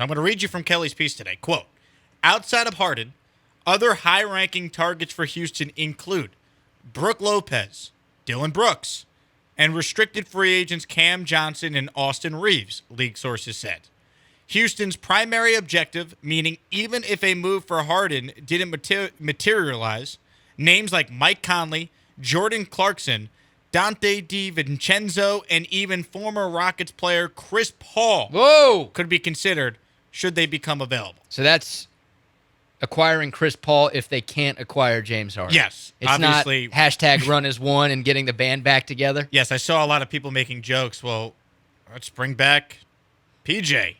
I'm going to read you from Kelly's piece today. Quote, outside of Harden, other high-ranking targets for Houston include Brook Lopez, Dylan Brooks, and restricted free agents Cam Johnson and Austin Reeves, league sources said. Houston's primary objective, meaning even if a move for Harden didn't materialize, names like Mike Conley, Jordan Clarkson, Dante DiVincenzo, and even former Rockets player Chris Paul could be considered should they become available. So that's acquiring Chris Paul if they can't acquire James Harden. Yes. It's obviously, not hashtag run as one and getting the band back together. Yes, I saw a lot of people making jokes. Well, let's bring back PJ.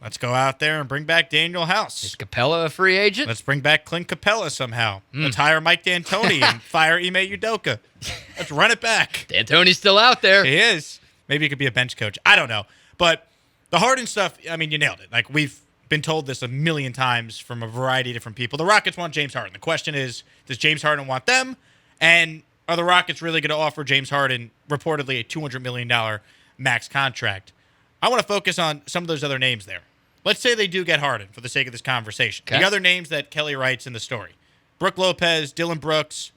Let's go out there and bring back Daniel House. Is Capella a free agent? Let's bring back Clint Capella somehow. Let's hire Mike D'Antoni and fire Ime Udoka. Let's run it back. D'Antoni's still out there. He is. Maybe he could be a bench coach. I don't know. But the Harden stuff, I mean, you nailed it. Like, we've been told this a million times from a variety of different people. The Rockets want James Harden. The question is, does James Harden want them? And are the Rockets really going to offer James Harden reportedly a $200 million max contract? I want to focus on some of those other names there. Let's say they do get Harden for the sake of this conversation. Okay. The other names that Kelly writes in the story: Brook Lopez, Dylan Brooks,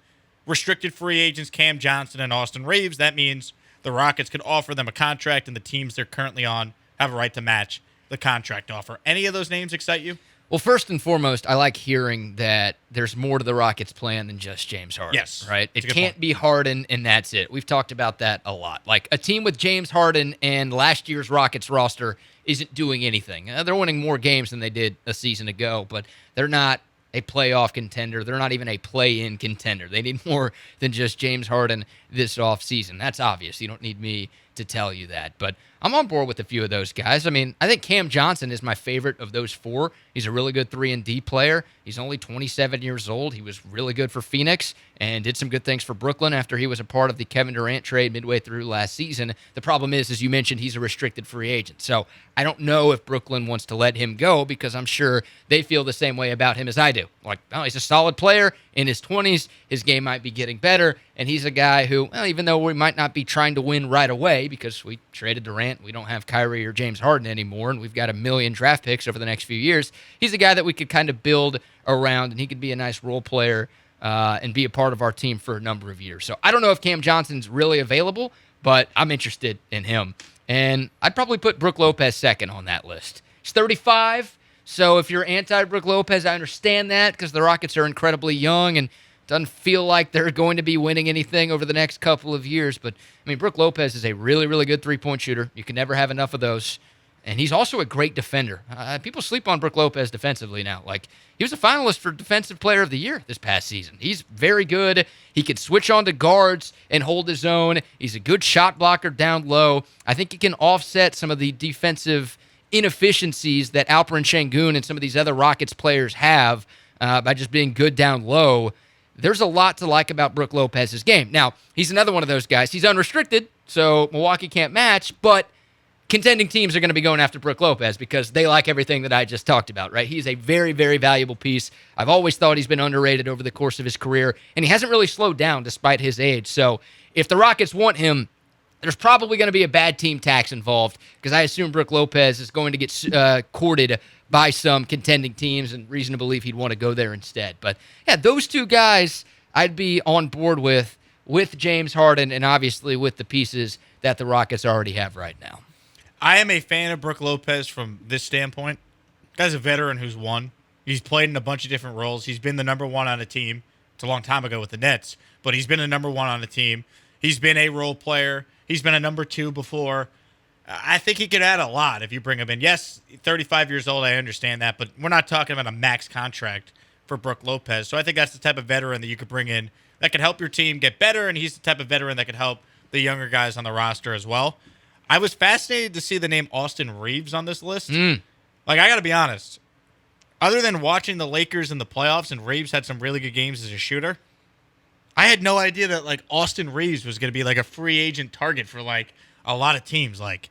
restricted free agents Cam Johnson and Austin Reeves. That means the Rockets could offer them a contract, and the teams they're currently on have a right to match the contract offer. Any of those names excite you? Well, first and foremost, I like hearing that there's more to the Rockets' plan than just James Harden. Yes. Right? It That's a good can't point. be Harden, and that's it. We've talked about that a lot. Like, a team with James Harden and last year's Rockets roster isn't doing anything. They're winning more games than they did a season ago, but they're not a playoff contender. They're not even a play-in contender. They need more than just James Harden this offseason. That's obvious. You don't need me to tell you that. But I'm on board with a few of those guys. I mean, I think Cam Johnson is my favorite of those four. He's a really good 3-and-D player. He's only 27 years old. He was really good for Phoenix and did some good things for Brooklyn after he was a part of the Kevin Durant trade midway through last season. The problem is, as you mentioned, he's a restricted free agent. So I don't know if Brooklyn wants to let him go because I'm sure they feel the same way about him as I do. Like, oh, he's a solid player in his 20s. His game might be getting better. And he's a guy who, well, even though we might not be trying to win right away because we traded Durant, we don't have Kyrie or James Harden anymore, and we've got 1 million draft picks over the next few years, he's a guy that we could kind of build around, and he could be a nice role player and be a part of our team for a number of years. So I don't know if Cam Johnson's really available, but I'm interested in him. And I'd probably put Brook Lopez second on that list. He's 35, so if you're anti-Brook Lopez, I understand that because the Rockets are incredibly young and doesn't feel like they're going to be winning anything over the next couple of years. But, I mean, Brook Lopez is a really, really good three-point shooter. You can never have enough of those. And he's also a great defender. People sleep on Brook Lopez defensively now. Like, he was a finalist for Defensive Player of the Year this past season. He's very good. He can switch on to guards and hold his own. He's a good shot blocker down low. I think he can offset some of the defensive inefficiencies that Alperen Şengün and some of these other Rockets players have by just being good down low. There's a lot to like about Brook Lopez's game. Now, he's another one of those guys. He's unrestricted, so Milwaukee can't match, but contending teams are going to be going after Brook Lopez because they like everything that I just talked about, right? He's a very, very valuable piece. I've always thought he's been underrated over the course of his career, and he hasn't really slowed down despite his age. So if the Rockets want him, there's probably going to be a bad team tax involved because I assume Brook Lopez is going to get courted by some contending teams and reason to believe he'd want to go there instead. But, yeah, those two guys I'd be on board with James Harden and obviously with the pieces that the Rockets already have right now. I am a fan of Brook Lopez from this standpoint. Guy's a veteran who's won. He's played in a bunch of different roles. He's been the number one on a team. It's a long time ago with the Nets, but he's been the number one on a team. He's been a role player. He's been a number two before. I think he could add a lot if you bring him in. Yes, 35 years old, I understand that, but we're not talking about a max contract for Brook Lopez. So I think that's the type of veteran that you could bring in that could help your team get better, and he's the type of veteran that could help the younger guys on the roster as well. I was fascinated to see the name Austin Reeves on this list. Like, I got to be honest. Other than watching the Lakers in the playoffs, and Reeves had some really good games as a shooter, I had no idea that, like, Austin Reeves was going to be, like, a free agent target for, like, a lot of teams. Like,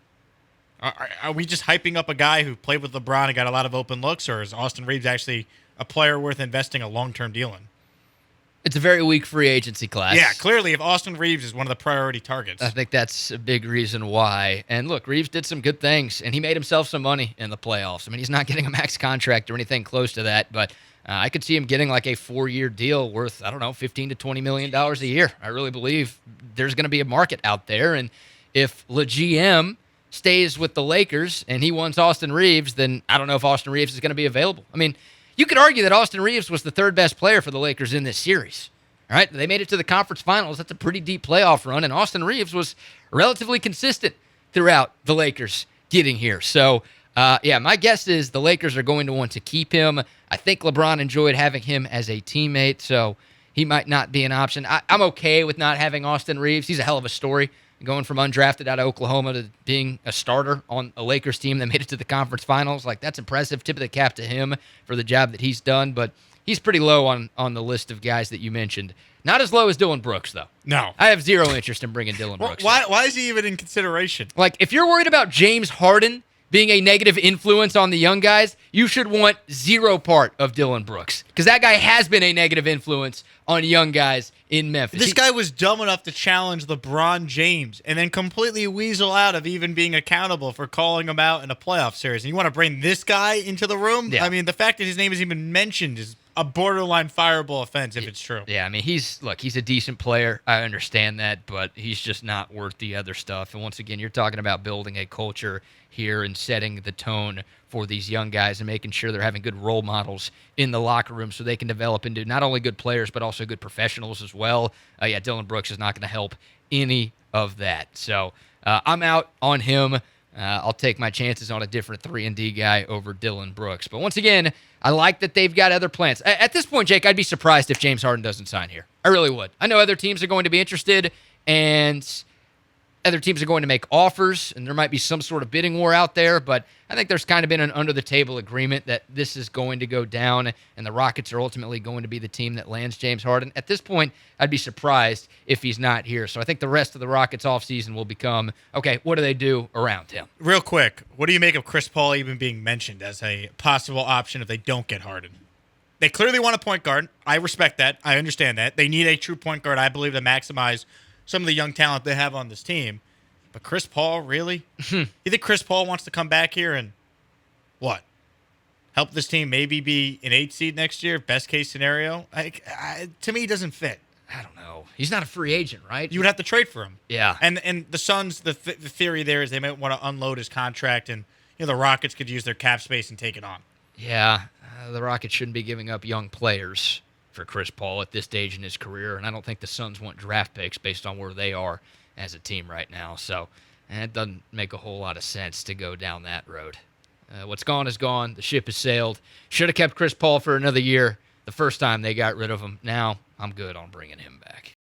are we just hyping up a guy who played with LeBron and got a lot of open looks, or is Austin Reeves actually a player worth investing a long-term deal in? It's a very weak free agency class. Yeah, clearly, if Austin Reeves is one of the priority targets. I think that's a big reason why. And look, Reeves did some good things, and he made himself some money in the playoffs. I mean, he's not getting a max contract or anything close to that, but I could see him getting like a 4-year deal worth, I don't know, $15 to $20 million a year. I really believe there's going to be a market out there. And if the GM stays with the Lakers and he wants Austin Reeves, then I don't know if Austin Reeves is going to be available. I mean, you could argue that Austin Reeves was the third best player for the Lakers in this series. All right, they made it to the conference finals. That's a pretty deep playoff run, and Austin Reeves was relatively consistent throughout the Lakers getting here. So, my guess is the Lakers are going to want to keep him. I think LeBron enjoyed having him as a teammate, so he might not be an option. I'm okay with not having Austin Reeves. He's a hell of a story, going from undrafted out of Oklahoma to being a starter on a Lakers team that made it to the conference finals. Like, that's impressive. Tip of the cap to him for the job that he's done, but he's pretty low on the list of guys that you mentioned. Not as low as Dillon Brooks, though. No. I have zero interest in bringing Dillon Brooks. Why is he even in consideration? Like, if you're worried about James Harden being a negative influence on the young guys, you should want zero part of Dillon Brooks, because that guy has been a negative influence on young guys in Memphis. This guy was dumb enough to challenge LeBron James and then completely weasel out of even being accountable for calling him out in a playoff series. And you want to bring this guy into the room? Yeah. I mean, the fact that his name is even mentioned is a borderline fireable offense if it's true. Yeah, I mean, he's a decent player. I understand that, but he's just not worth the other stuff. And once again, you're talking about building a culture here and setting the tone for these young guys and making sure they're having good role models in the locker room so they can develop into not only good players but also good professionals as well. Dillon Brooks is not going to help any of that. So I'm out on him. I'll take my chances on a different 3-and-D guy over Dillon Brooks. But once again, I like that they've got other plans. At this point, Jake, I'd be surprised if James Harden doesn't sign here. I really would. I know other teams are going to be interested, and other teams are going to make offers, and there might be some sort of bidding war out there, but I think there's kind of been an under-the-table agreement that this is going to go down, and the Rockets are ultimately going to be the team that lands James Harden. At this point, I'd be surprised if he's not here. So I think the rest of the Rockets offseason will become, okay, what do they do around him? Real quick, what do you make of Chris Paul even being mentioned as a possible option if they don't get Harden? They clearly want a point guard. I respect that. I understand that. They need a true point guard, I believe, to maximize some of the young talent they have on this team. But Chris Paul, really? You think Chris Paul wants to come back here and what? Help this team maybe be an 8 seed next year, best case scenario? To me, it doesn't fit. I don't know. He's not a free agent, right? You would have to trade for him. Yeah. And the Suns, the theory there is they might want to unload his contract, and the Rockets could use their cap space and take it on. Yeah, the Rockets shouldn't be giving up young players for Chris Paul at this stage in his career, and I don't think the Suns want draft picks based on where they are as a team right now. So it doesn't make a whole lot of sense to go down that road. What's gone is gone. The ship has sailed. Should have kept Chris Paul for another year the first time they got rid of him. Now I'm good on bringing him back.